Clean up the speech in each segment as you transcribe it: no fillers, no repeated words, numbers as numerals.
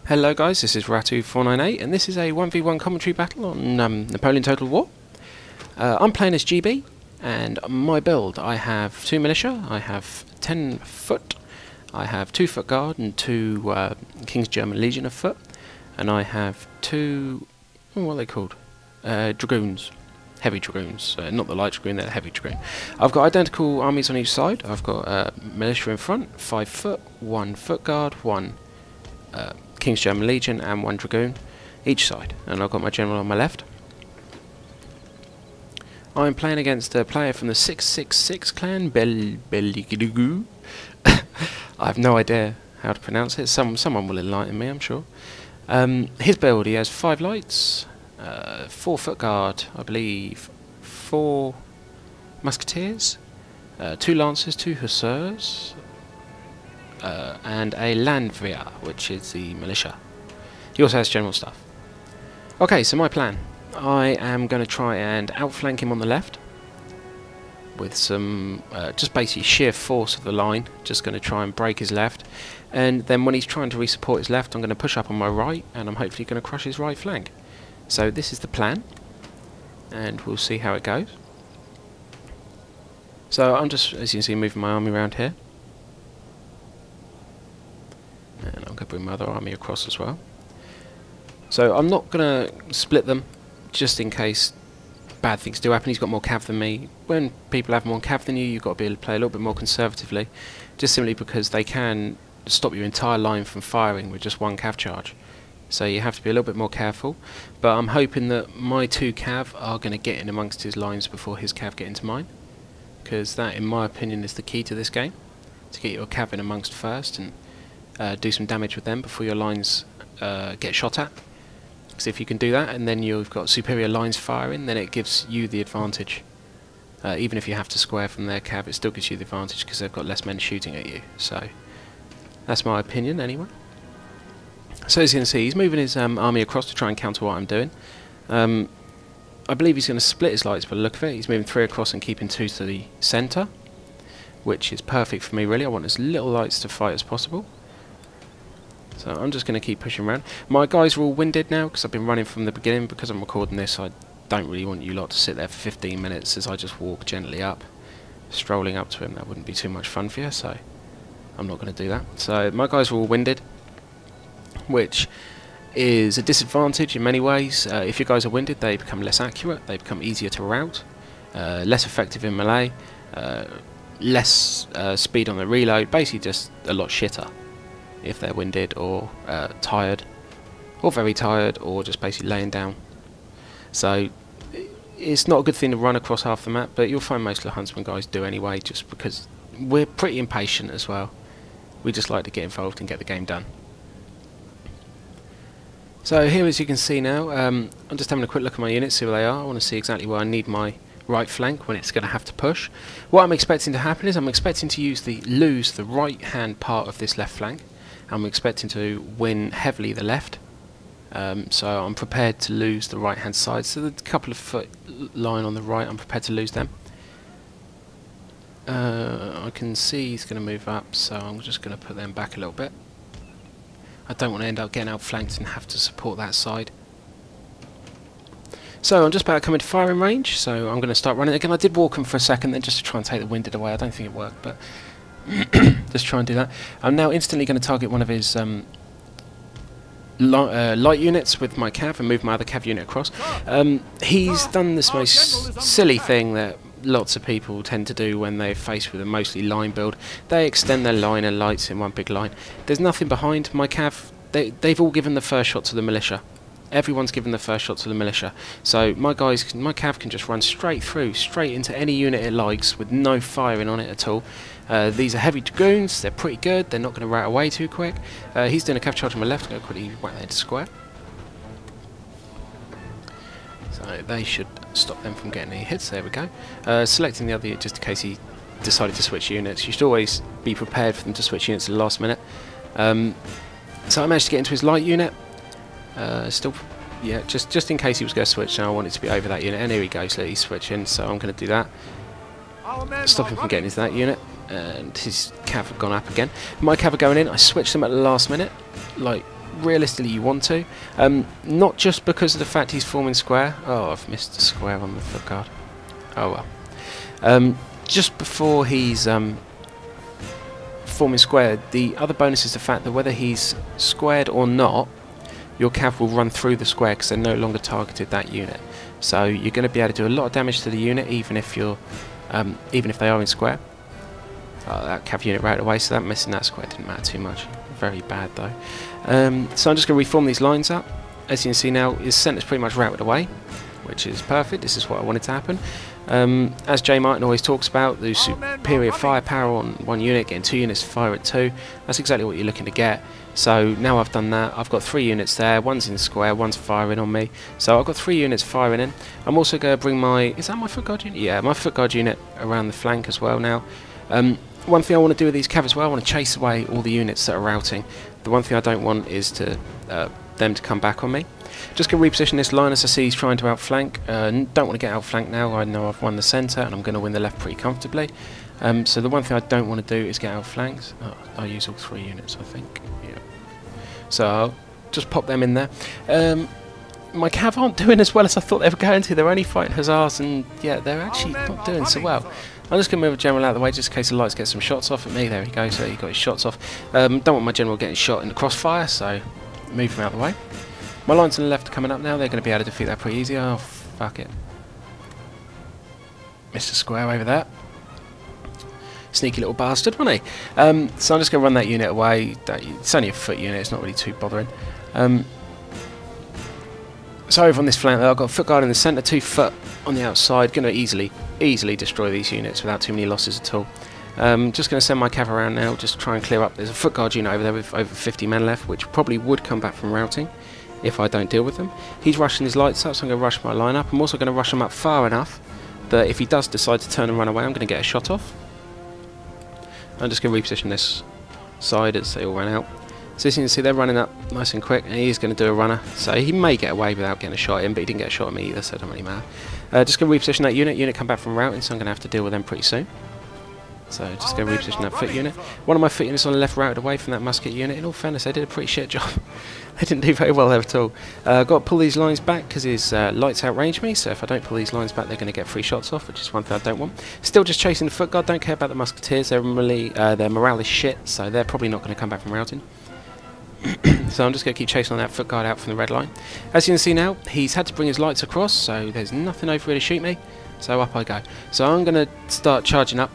Hello guys, this is Rattue 498 and this is a 1v1 commentary battle on Napoleon Total War. I'm playing as GB and my build, I have 2 militia, I have 10 foot, I have 2 foot guard and 2 King's German Legion of foot, and I have 2, what are they called? Dragoons. Heavy dragoons, not the light dragoon, they're the heavy dragoon. I've got identical armies on each side. I've got militia in front, 5 foot, 1 foot guard, 1 King's German Legion and 1 dragoon each side, and I've got my general on my left. I'm playing against a player from the 666 clan, Belligidugu. I have no idea how to pronounce it. Someone will enlighten me, I'm sure. His build, he has 5 lights, 4 foot guard, I believe 4 musketeers, 2 lancers, 2 hussars, and a landwehr, which is the militia. He also has general stuff. Okay, so my plan. I am going to try and outflank him on the left with some just basically sheer force of the line. Just going to try and break his left, and then when he's trying to resupport his left, I'm going to push up on my right, and I'm hopefully going to crush his right flank. So this is the plan, and we'll see how it goes. So I'm just, as you can see, moving my army around here. And I'm going to bring my other army across as well. So I'm not going to split them, just in case bad things do happen. He's got more cav than me. When people have more cav than you, you've got to be able to play a little bit more conservatively, just simply because they can stop your entire line from firing with just 1 cav charge. So you have to be a little bit more careful. But I'm hoping that my 2 cav are going to get in amongst his lines before his cav get into mine, because that, in my opinion, is the key to this game, to get your cav in amongst first and do some damage with them before your lines get shot at. Because if you can do that and then you've got superior lines firing, then it gives you the advantage. Even if you have to square from their cav, it still gives you the advantage because they've got less men shooting at you. So that's my opinion anyway. So as you can see, he's moving his army across to try and counter what I'm doing. I believe he's going to split his lights by the look of it. He's moving 3 across and keeping 2 to the centre, which is perfect for me really. I want as little lights to fight as possible. So I'm just going to keep pushing around. My guys are all winded now because I've been running from the beginning. Because I'm recording this, I don't really want you lot to sit there for 15 minutes as I just walk gently up. Strolling up to him, that wouldn't be too much fun for you, so I'm not going to do that. So my guys are all winded, which is a disadvantage in many ways. If your guys are winded, they become less accurate, they become easier to rout, less effective in melee, less speed on the reload, basically just a lot shitter if they're winded or tired, or very tired, or just basically laying down. So it's not a good thing to run across half the map, but you'll find most of the Huntsman guys do anyway, just because we're pretty impatient as well. We just like to get involved and get the game done. So here, as you can see now, I'm just having a quick look at my units, see where they are. I want to see exactly where I need my right flank when it's going to have to push. What I'm expecting to happen is I'm expecting to lose the right hand part of this left flank. I'm expecting to win heavily the left, so I'm prepared to lose the right hand side. So the couple of foot line on the right, I'm prepared to lose them. I can see he's going to move up, so I'm just going to put them back a little bit. I don't want to end up getting outflanked and have to support that side. So I'm just about to come into firing range, so I'm going to start running again. I did walk him for a second then just to try and take the winded away. I don't think it worked, but just try and do that. I'm now instantly going to target one of his light units with my cav and move my other cav unit across. He's done this most silly thing that lots of people tend to do when they're faced with a mostly line build. They extend their line and lights in one big line. There's nothing behind. My cav, they've all given the first shot to the militia. Everyone's given the first shot to the militia. So my cav can just run straight through, straight into any unit it likes with no firing on it at all. These are heavy dragoons, they're pretty good, they're not going to rout away too quick. He's doing a cav charge on my left, I'm going to quickly whack that into square. So they should stop them from getting any hits, there we go. Selecting the other just in case he decided to switch units. You should always be prepared for them to switch units at the last minute. So I managed to get into his light unit. Still, yeah, just in case he was going to switch, now I want it to be over that unit, and here he goes, he's switching, so I'm going to do that. Stop him from getting into that unit. and his cav had gone up again. My cav are going in. I switched them at the last minute, like realistically you want to. Not just because of the fact he's forming square. Oh, I've missed a square on the foot guard. Oh well. Just before he's forming square, the other bonus is the fact that whether he's squared or not, your cav will run through the square because they're no longer targeted that unit. So you're going to be able to do a lot of damage to the unit, even if you're, even if they are in square. That cav unit right away, so that missing that square didn't matter too much. Very bad though. So I'm just going to reform these lines up. As you can see now, his centre's pretty much routed away, which is perfect. This is what I wanted to happen. As J. Martin always talks about, the superior firepower on one unit, getting 2 units to fire at 2. That's exactly what you're looking to get. So now I've done that, I've got 3 units there, one's in square, one's firing on me. So I've got 3 units firing in. I'm also going to bring my, is that my foot guard unit? Yeah, my foot guard unit around the flank as well now. One thing I want to do with these cav as well, I want to chase away all the units that are routing. The one thing I don't want is to them to come back on me. Just going to reposition this line as I see he's trying to outflank. Don't want to get outflanked now. I know I've won the centre and I'm going to win the left pretty comfortably. So the one thing I don't want to do is get outflanked. Oh, I'll use all 3 units, I think. Yeah. So I'll just pop them in there. My cav aren't doing as well as I thought they were going to. They're only fighting hussars and yeah, they're actually not doing so well. I'm just going to move a general out of the way just in case the lights get some shots off at me. There he goes, so he got his shots off. Don't want my general getting shot in the crossfire, so move him out of the way. My lines on the left are coming up now. They're going to be able to defeat that pretty easy. Oh, fuck it. Missed a square over there. Sneaky little bastard, wasn't he? So I'm just going to run that unit away. It's only a foot unit, it's not really too bothering. So over on this flank though, I've got a foot guard in the centre, 2 foot on the outside. Going to easily destroy these units without too many losses at all. Just going to send my cav around now, just try and clear up. There's a foot guard unit over there with over 50 men left, which probably would come back from routing if I don't deal with them. He's rushing his lights up, so I'm going to rush my line up. I'm also going to rush him up far enough that if he does decide to turn and run away, I'm going to get a shot off. I'm just going to reposition this side as they all run out. So as you can see, they're running up nice and quick, and he's going to do a runner. So he may get away without getting a shot in, but he didn't get a shot at me either, so it doesn't really matter. Just going to reposition that unit. Unit come back from routing, so I'm going to have to deal with them pretty soon. So just going to reposition that foot unit. One of my foot units on the left routed away from that musket unit. In all fairness, they did a pretty shit job. They didn't do very well there at all. Got to pull these lines back because his lights outrange me, so if I don't pull these lines back, they're going to get 3 shots off, which is one thing I don't want. Still just chasing the foot guard. Don't care about the musketeers. Their morale is shit, so they're probably not going to come back from routing. So I'm just going to keep chasing on that foot guard out from the red line. As you can see now, he's had to bring his lights across, so there's nothing over here to shoot me. So up I go. So I'm going to start charging up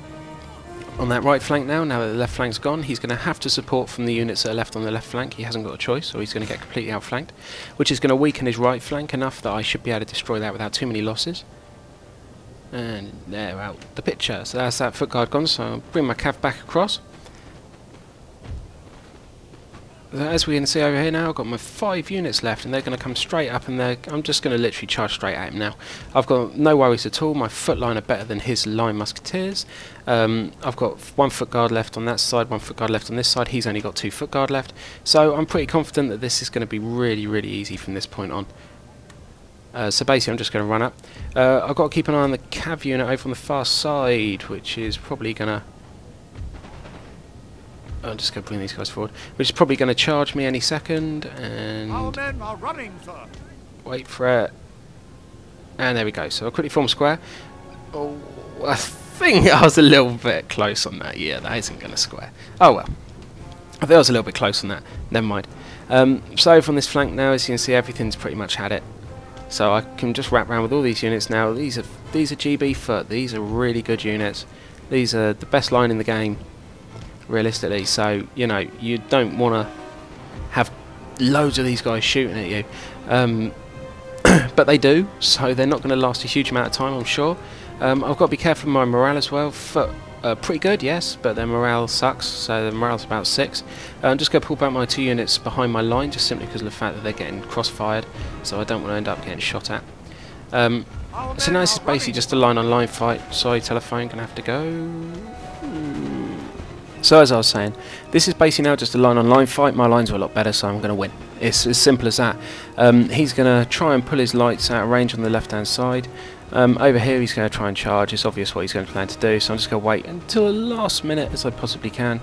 on that right flank now. Now that the left flank's gone, he's going to have to support from the units that are left on the left flank. He hasn't got a choice, or he's going to get completely outflanked, which is going to weaken his right flank enough that I should be able to destroy that without too many losses. And they're out the picture. So that's that foot guard gone, so I'll bring my cav back across. As we can see over here now, I've got my 5 units left, and they're going to come straight up, and I'm just going to literally charge straight at him now. I've got no worries at all. My foot line are better than his line musketeers. I've got 1 foot guard left on that side, 1 foot guard left on this side. He's only got 2 foot guard left. So I'm pretty confident that this is going to be really, really easy from this point on. So basically I'm just going to run up. I've got to keep an eye on the cav unit over on the far side, which is probably going to... I'm just going to bring these guys forward, which is probably going to charge me any second, and our men are running, sir. Wait for it, and there we go. So I'll quickly form square. Oh, I think I was a little bit close on that. Yeah, that isn't going to square. Oh well, I think I was a little bit close on that. Never mind. So from this flank now, as you can see, everything's pretty much had it. So I can just wrap around with all these units now. These are GB foot. These are really good units. These are the best line in the game, realistically. So you know, you don't want to have loads of these guys shooting at you, but they do, so they're not going to last a huge amount of time, I'm sure. I've got to be careful with my morale as well. Pretty good, yes, but their morale sucks, so the morale's about 6. I'm just going to pull back my 2 units behind my line, just simply because of the fact that they're getting cross-fired, so I don't want to end up getting shot at. So now this is basically just a line-on-line fight. Sorry, telephone, going to have to go. So as I was saying, this is basically now just a line-on-line fight. My lines are a lot better, so I'm going to win. It's as simple as that. He's going to try and pull his lights out of range on the left-hand side. Over here he's going to try and charge. It's obvious what he's going to plan to do, so I'm just going to wait until the last minute as I possibly can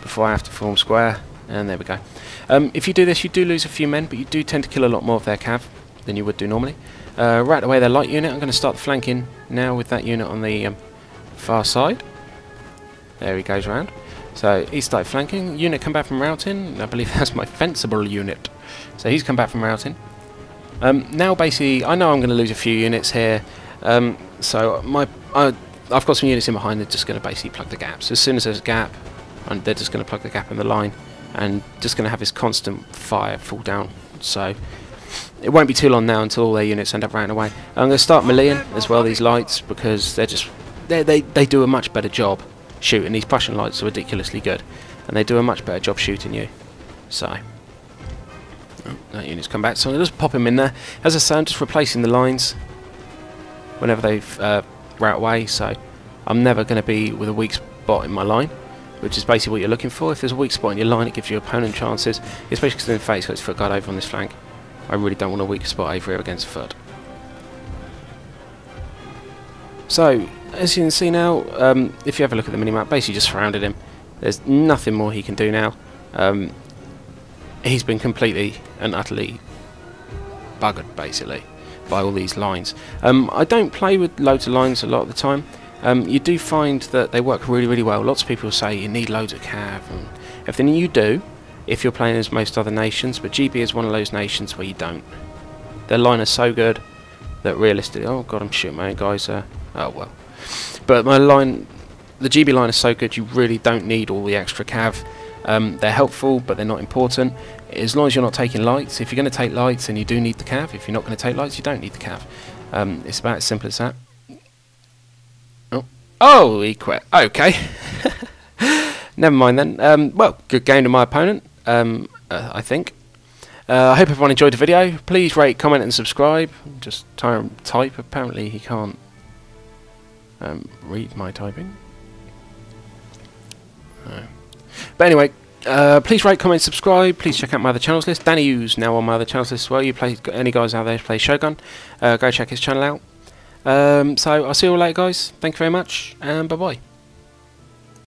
before I have to form square. And there we go. If you do this, you do lose a few men, but you do tend to kill a lot more of their cav than you would do normally. Right away, their light unit. I'm going to start the flanking now with that unit on the far side. There he goes round. So he started flanking. Unit come back from routing. I believe that's my fencible unit. So he's come back from routing. Now basically, I know I'm going to lose a few units here. So I've got some units in behind. They're just going to basically plug the gaps. As soon as there's a gap, they're just going to plug the gap in the line, and just going to have this constant fire fall down. So it won't be too long now until all their units end up running away. I'm going to start meleeing as well these lights, because they do a much better job shooting. These Prussian lights are ridiculously good, and they do a much better job shooting you. So that unit's come back, so I'm going to just pop him in there. As I say, I'm just replacing the lines whenever they've route away, so I'm never going to be with a weak spot in my line, which is basically what you're looking for. If there's a weak spot in your line, it gives your opponent chances, especially because in face got his foot guard over on this flank. I really don't want a weak spot over here against foot. So, as you can see now, if you have a look at the minimap, basically just surrounded him. There's nothing more he can do now. He's been completely and utterly buggered, basically, by all these lines. I don't play with loads of lines a lot of the time. You do find that they work really, really well. Lots of people say you need loads of cav and everything. You do, if you're playing as most other nations, but GB is one of those nations where you don't. Their line is so good that realistically... Oh god, I'm shooting my own guys. Oh well. But my line... The GB line is so good, you really don't need all the extra cav. They're helpful, but they're not important. As long as you're not taking lights. If you're going to take lights, then you do need the cav. If you're not going to take lights, you don't need the cav. It's about as simple as that. Oh, he quit. Okay. Never mind then. Well, good game to my opponent, I think. I hope everyone enjoyed the video. Please rate, comment and subscribe. Just type. Apparently he can't read my typing. But anyway, please rate, comment, subscribe. Please check out my other channels list. Danny Hughes now on my other channels list as well. You play any guys out there who play Shogun, go check his channel out. So I'll see you all later, guys. Thank you very much, and bye bye.